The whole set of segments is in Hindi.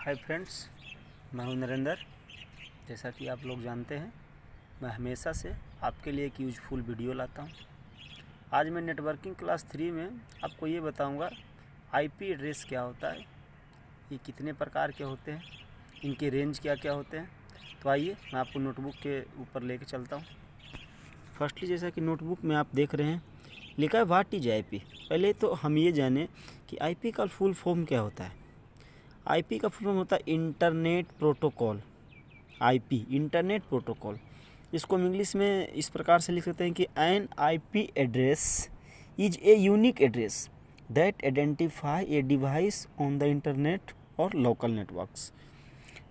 हाय फ्रेंड्स, मैं हूं नरेंद्र। जैसा कि आप लोग जानते हैं, मैं हमेशा से आपके लिए एक यूजफुल वीडियो लाता हूं। आज मैं नेटवर्किंग क्लास 3 में आपको ये बताऊंगा आईपी एड्रेस क्या होता है, ये कितने प्रकार के होते हैं, इनके रेंज क्या क्या होते हैं। तो आइए मैं आपको नोटबुक के ऊपर लेके चलता हूँ। फर्स्टली, जैसा कि नोटबुक में आप देख रहे हैं, लिखा है व्हाट इज आईपी। पहले तो हम ये जानें कि आईपी का फुल फॉर्म क्या होता है। आईपी का फुल फॉर्म होता है internet protocol. IP internet protocol, इसको हम इंग्लिश में इस प्रकार से लिख सकते हैं कि N IP address is a unique address that identify a device on the internet और लोकल नेटवर्क्स।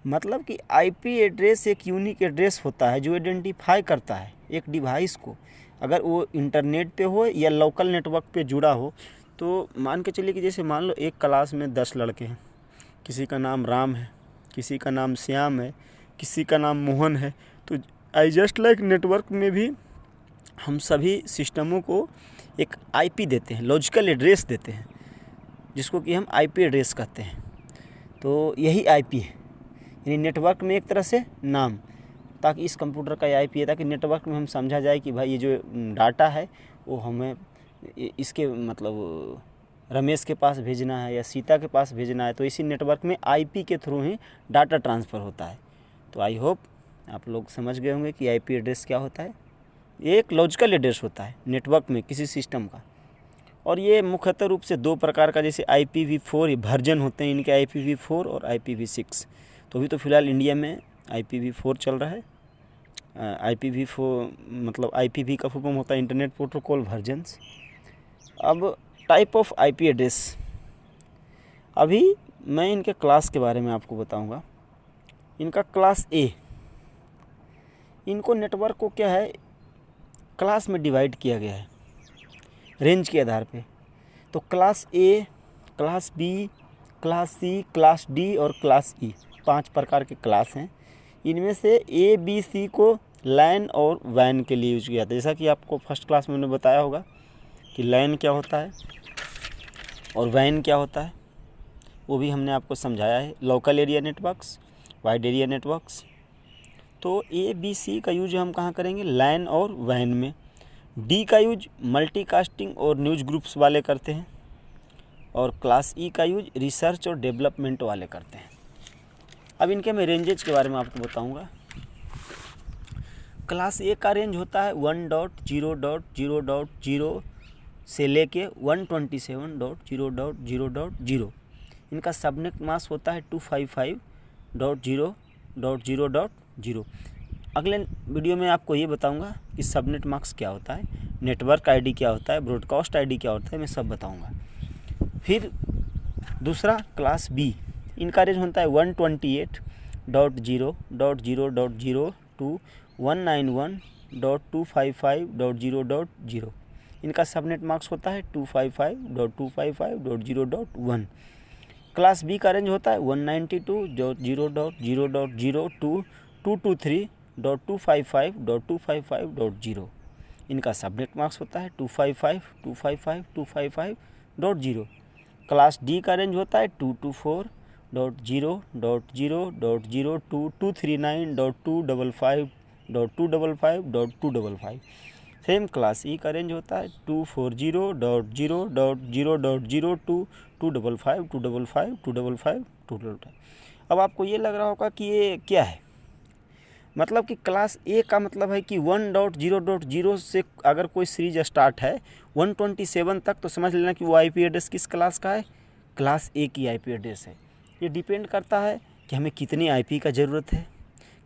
मतलब कि आईपी एड्रेस एक यूनिक एड्रेस होता है जो आइडेंटिफाई करता है एक डिवाइस को, अगर वो इंटरनेट पे हो या लोकल नेटवर्क पे जुड़ा हो। तो मान के चलिए कि जैसे मान लो एक क्लास में 10 लड़के हैं, किसी का नाम राम है, किसी का नाम श्याम है, किसी का नाम मोहन है। तो आई जस्ट लाइक नेटवर्क में भी हम सभी सिस्टमों को एक आईपी देते हैं, लॉजिकल एड्रेस देते हैं, जिसको कि हम आईपी एड्रेस कहते हैं। तो यही आईपी है, यानी नेटवर्क में एक तरह से नाम, ताकि इस कंप्यूटर का आईपी है, ताकि नेटवर्क में हम समझा जाए कि भाई ये जो डाटा है वो हमें इसके मतलब रमेश के पास भेजना है या सीता के पास भेजना है। तो इसी नेटवर्क में आईपी के थ्रू ही डाटा ट्रांसफ़र होता है। तो आई होप आप लोग समझ गए होंगे कि आईपी एड्रेस क्या होता है। ये एक लॉजिकल एड्रेस होता है नेटवर्क में किसी सिस्टम का, और ये मुख्यतः रूप से दो प्रकार का, जैसे IPv4 वर्जन होते हैं इनके, IPv4 और IPv6। तो अभी तो फिलहाल इंडिया में IPv4 चल रहा है। IPv4 मतलब IPv का फुल फॉर्म होता है इंटरनेट प्रोटोकॉल वर्जन्स। अब टाइप ऑफ आईपी एड्रेस, अभी मैं इनके क्लास के बारे में आपको बताऊंगा। इनका क्लास ए, इनको नेटवर्क को क्या है क्लास में डिवाइड किया गया है रेंज के आधार पे। तो class A, class B, class C, class D और क्लास ई, 5 प्रकार के क्लास हैं। इनमें से ए बी सी को लैन और वैन के लिए यूज किया था। जैसा कि आपको फर्स्ट क्लास में मैंने बताया होगा कि लैन क्या होता है और वैन क्या होता है, वो भी हमने आपको समझाया है। Local area networks, wide area networks. तो ए बी सी का यूज हम कहाँ करेंगे, लैन और वैन में। डी का यूज मल्टीकास्टिंग और न्यूज़ ग्रुप्स वाले करते हैं, और क्लास ई का यूज रिसर्च और डेवलपमेंट वाले करते हैं। अब इनके मैं रेंजेज के बारे में आपको बताऊंगा। क्लास ए का रेंज होता है 1.0.0.0 से लेके 127.0.0.0। इनका सबनेट मास्क होता है 255.0.0.0। अगले वीडियो में आपको ये बताऊंगा कि सबनेट मास्क क्या होता है, नेटवर्क आईडी क्या होता है, ब्रॉडकास्ट आईडी क्या होता है, मैं सब बताऊंगा। फिर दूसरा क्लास बी, इनका रेंज होता है 128.0.0.0 टू 191.255.0.0। इनका सबनेट मार्क्स होता है 255.255.0.1। क्लास बी का रेंज होता है 192.0.0.0 टू 223.255.255.0। इनका सबनेट मार्क्स होता है 255.255.255.0। क्लास डी का रेंज होता है 224.0.0.0 टू 239.255.255.255। सेम क्लास ई का रेंज होता है 240.0.0.0 टू 255.255.255. अब आपको ये लग रहा होगा कि ये क्या है, मतलब कि क्लास ए का मतलब है कि 1.0.0 से अगर कोई सीरीज स्टार्ट है 127 तक, तो समझ लेना कि वो आईपी एड्रेस किस क्लास का है, क्लास ए की आईपी एड्रेस है। ये डिपेंड करता है कि हमें कितनी आईपी का ज़रूरत है,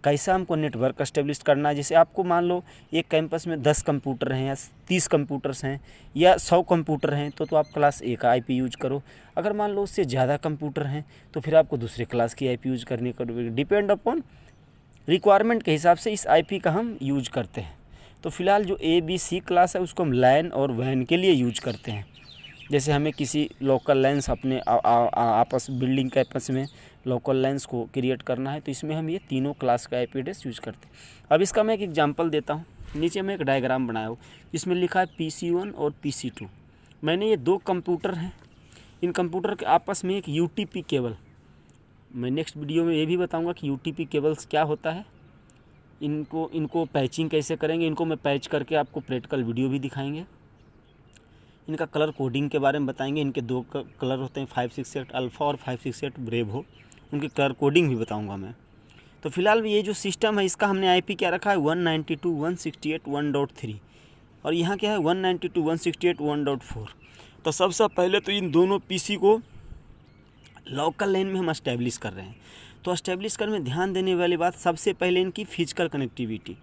कैसा हमको नेटवर्क एस्टेब्लिश करना है। जैसे आपको मान लो एक कैंपस में 10 कंप्यूटर हैं या 30 कंप्यूटर्स हैं या 100 कंप्यूटर हैं, तो आप क्लास ए का आईपी यूज करो। अगर मान लो उससे ज़्यादा कंप्यूटर हैं तो फिर आपको दूसरे क्लास की आईपी यूज करनी पड़ेगी। डिपेंड अपॉन रिक्वायरमेंट के हिसाब से इस आईपी का हम यूज करते हैं। तो फिलहाल जो ए बी सी क्लास है उसको हम लैन और वैन के लिए यूज करते हैं। जैसे हमें किसी लोकल लाइन्स अपने आपस बिल्डिंग कैंपस में लोकल लाइन्स को क्रिएट करना है, तो इसमें हम ये तीनों क्लास का आईपी एड्रेस यूज़ करते हैं। अब इसका मैं एक एग्जांपल देता हूँ। नीचे में एक डायग्राम बनाया हो जिसमें लिखा है PC1 और PC2। मैंने ये 2 कंप्यूटर हैं, इन कंप्यूटर के आपस में एक UTP केबल मैं नेक्स्ट वीडियो में ये भी बताऊंगा कि यूटीपी केबल्स क्या होता है, इनको पैचिंग कैसे करेंगे, इनको मैं पैच करके आपको प्रैक्टिकल वीडियो भी दिखाएंगे। इनका कलर कोडिंग के बारे में बताएंगे। इनके दो कलर होते हैं, 568 अल्फ़ा और 568 ब्रेवो, उनकी कलर कोडिंग भी बताऊंगा मैं। तो फिलहाल ये जो सिस्टम है इसका हमने आईपी क्या रखा है 192.168.1.3 और यहाँ क्या है 192.168.1.4। तो सबसे पहले तो इन दोनों पीसी को लोकल लाइन में हम एस्टेब्लिश कर रहे हैं। तो एस्टेब्लिश करने में ध्यान देने वाली बात, सबसे पहले इनकी फिजिकल कनेक्टिविटी।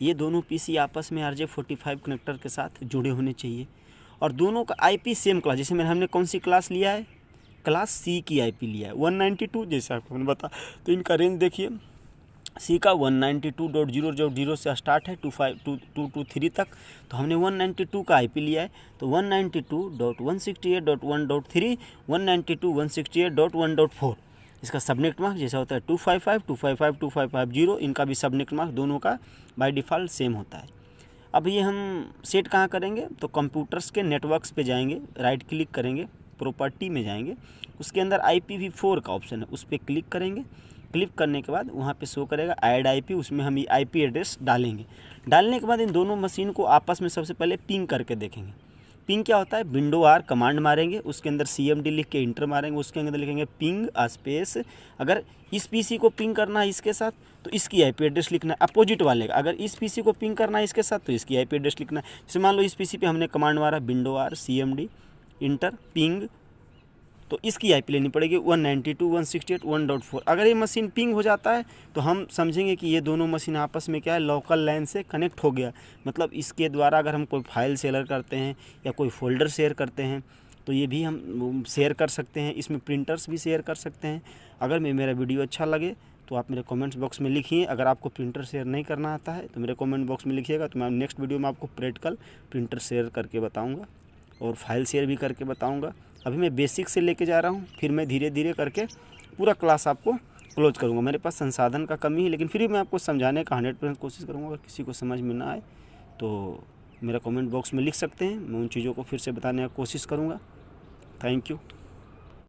ये दोनों पीसी आपस में RJ45 कनेक्टर के साथ जुड़े होने चाहिए और दोनों का आईपी सेम क्लास। जैसे हमने कौन सी क्लास लिया है, क्लास सी की आईपी लिया है 192, जैसे आपको मैंने बता। तो इनका रेंज देखिए, सी का 192.0.0 से स्टार्ट है 253 तक। तो हमने 192 का आईपी लिया है, तो 192.168.1.3 192.168.1.4। इसका सबनेट मार्क जैसा होता है 255 255 2550, इनका भी सबनेट मार्क दोनों का बाय डिफ़ॉल्ट सेम होता है। अब ये हम सेट कहाँ करेंगे, तो कंप्यूटर्स के नेटवर्क्स पे जाएंगे, राइट क्लिक करेंगे, प्रॉपर्टी में जाएंगे, उसके अंदर IPv4 का ऑप्शन है, उस पर क्लिक करेंगे। क्लिक करने के बाद वहाँ पे शो करेगा ऐड आईपी, उसमें हम आईपी एड्रेस डालेंगे। डालने के बाद इन दोनों मशीन को आपस में सबसे पहले पिंग करके देखेंगे। पिंग क्या होता है, विंडो R कमांड मारेंगे, उसके अंदर CMD लिख के इंटर मारेंगे, उसके अंदर लिखेंगे पिंग स्पेस। अगर इस पीसी को पिंग करना है इसके साथ तो इसकी आईपी एड्रेस लिखना है, अपोजिट वाले का। अगर इस पीसी को पिंग करना है इसके साथ तो इसकी आईपी एड्रेस लिखना है। जैसे मान लो इस पीसी पे हमने कमांड मारा window R CMD inter ping, तो इसकी आईपी लेनी पड़ेगी 192.168.1.4। अगर ये मशीन पिंग हो जाता है तो हम समझेंगे कि ये दोनों मशीन आपस में क्या है, लोकल लाइन से कनेक्ट हो गया। मतलब इसके द्वारा अगर हम कोई फाइल शेयर करते हैं या कोई फोल्डर शेयर करते हैं तो ये भी हम शेयर कर सकते हैं। इसमें प्रिंटर्स भी शेयर कर सकते हैं। अगर मेरा वीडियो अच्छा लगे तो आप मेरे कमेंट्स बॉक्स में लिखिए। अगर आपको प्रिंटर शेयर नहीं करना आता है तो मेरे कमेंट बॉक्स में लिखिएगा, तो मैं नेक्स्ट वीडियो में आपको प्रैक्टिकल प्रिंटर शेयर करके बताऊँगा और फाइल शेयर भी करके बताऊँगा। अभी मैं बेसिक से लेके जा रहा हूँ, फिर मैं धीरे धीरे करके पूरा क्लास आपको क्लोज करूँगा। मेरे पास संसाधन का कमी है, लेकिन फिर भी मैं आपको समझाने का 100% कोशिश करूँगा। अगर किसी को समझ में ना आए तो मेरा कमेंट बॉक्स में लिख सकते हैं, मैं उन चीज़ों को फिर से बताने की कोशिश करूँगा। Thank you.